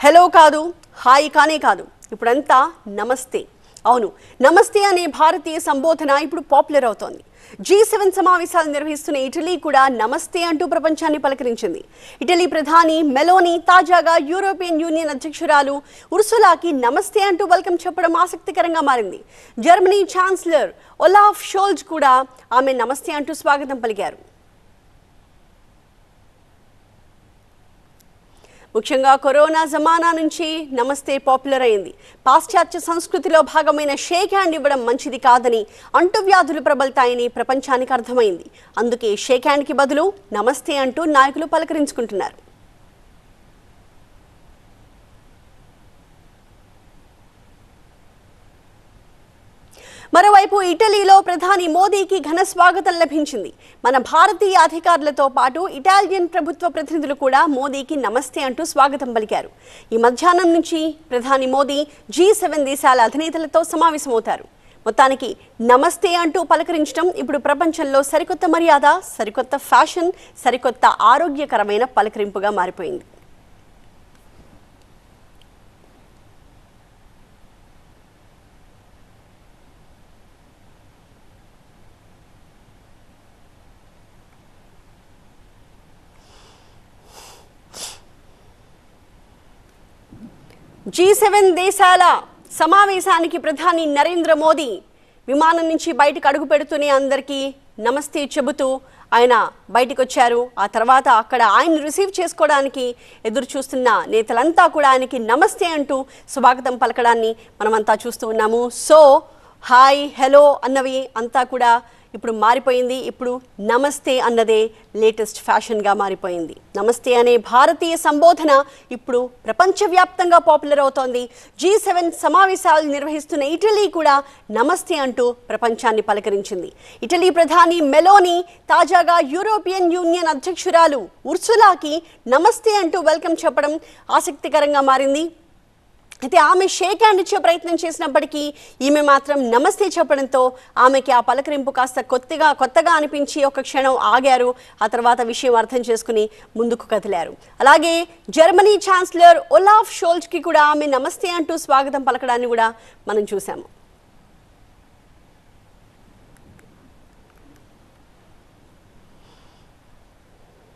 Hello కాదు, hi కానే కాదు, ఇప్పుడంతా నమస్తే. అవును, నమస్తే అనే భారతీయ సంబోధన ఇప్పుడు పాపులర్ అవుతోంది. G7 సమావేశాలు నిర్వహిస్తున్న ఇటలీ కూడా నమస్తే అంటూ ప్రపంచాన్ని పలకరించింది. ఇటలీ ప్రధాని మెలోనీ తాజాగా యూరోపియన్ యూనియన్ అధ్యక్షురాలు ఉర్సులాకి నమస్తే అంటూ వెల్కమ్ చెప్పడం ఆసక్తికరంగా మారింది. జర్మనీ ఛాన్సలర్ ఒలాఫ్ షోల్జ్ కూడా ఆమె నమస్తే అంటూ స్వాగతం పలికారు. ముఖ్యంగా కరోనా జమానా నుంచి నమస్తే పాపులర్ అయింది. పాశ్చాత్య సంస్కృతిలో భాగమైన షేక్ హ్యాండ్ ఇవ్వడం మంచిది కాదని, అంటువ్యాధులు ప్రబలుతాయని ప్రపంచానికి అర్థమైంది. అందుకే షేక్ హ్యాండ్కి బదులు నమస్తే అంటూ నాయకులు పలకరించుకుంటున్నారు. మరోవైపు ఇటలీలో ప్రధాని మోదీకి ఘన స్వాగతం లభించింది. మన భారతీయ అధికారులతో పాటు ఇటాలియన్ ప్రభుత్వ ప్రతినిధులు కూడా మోదీకి నమస్తే అంటూ స్వాగతం పలికారు. ఈ మధ్యాహ్నం నుంచి ప్రధాని మోదీ G7 దేశాల అధినేతలతో సమావేశమవుతారు. మొత్తానికి నమస్తే అంటూ పలకరించడం ఇప్పుడు ప్రపంచంలో సరికొత్త మర్యాద, సరికొత్త ఫ్యాషన్, సరికొత్త ఆరోగ్యకరమైన పలకరింపుగా మారిపోయింది. G7 దేశాల సమావేశానికి ప్రధాని నరేంద్ర మోదీ విమానం నుంచి బయటకు అడుగు పెడుతూనే అందరికీ నమస్తే చెబుతూ ఆయన బయటకు వచ్చారు. ఆ తర్వాత అక్కడ ఆయన రిసీవ్ చేసుకోవడానికి ఎదురు చూస్తున్న నేతలంతా కూడా ఆయనకి నమస్తే అంటూ స్వాగతం పలకడాన్ని మనమంతా చూస్తూ ఉన్నాము. సో హాయ్, హలో అన్నవి అంతా కూడా ఇప్పుడు మారిపోయింది. ఇప్పుడు నమస్తే అన్నదే లేటెస్ట్ ఫ్యాషన్గా మారిపోయింది. నమస్తే అనే భారతీయ సంబోధన ఇప్పుడు ప్రపంచవ్యాప్తంగా పాపులర్ అవుతోంది. G7 సమావేశాలు నిర్వహిస్తున్న ఇటలీ కూడా నమస్తే అంటూ ప్రపంచాన్ని పలకరించింది. ఇటలీ ప్రధాని మెలోనీ తాజాగా యూరోపియన్ యూనియన్ అధ్యక్షురాలు ఉర్సులాకి నమస్తే అంటూ వెల్కమ్ చెప్పడం ఆసక్తికరంగా మారింది. అయితే ఆమె షేక్ హ్యాండ్ ఇచ్చే ప్రయత్నం చేసినప్పటికీ ఈమె మాత్రం నమస్తే చెప్పడంతో ఆమెకి ఆ పలకరింపు కాస్త కొత్తగా అనిపించి ఒక క్షణం ఆగారు. ఆ తర్వాత విషయం అర్థం చేసుకుని ముందుకు కదిలారు. అలాగే జర్మనీ ఛాన్సలర్ ఒలాఫ్ షోల్జ్కి కూడా ఆమె నమస్తే అంటూ స్వాగతం పలకడాన్ని కూడా మనం చూసాము.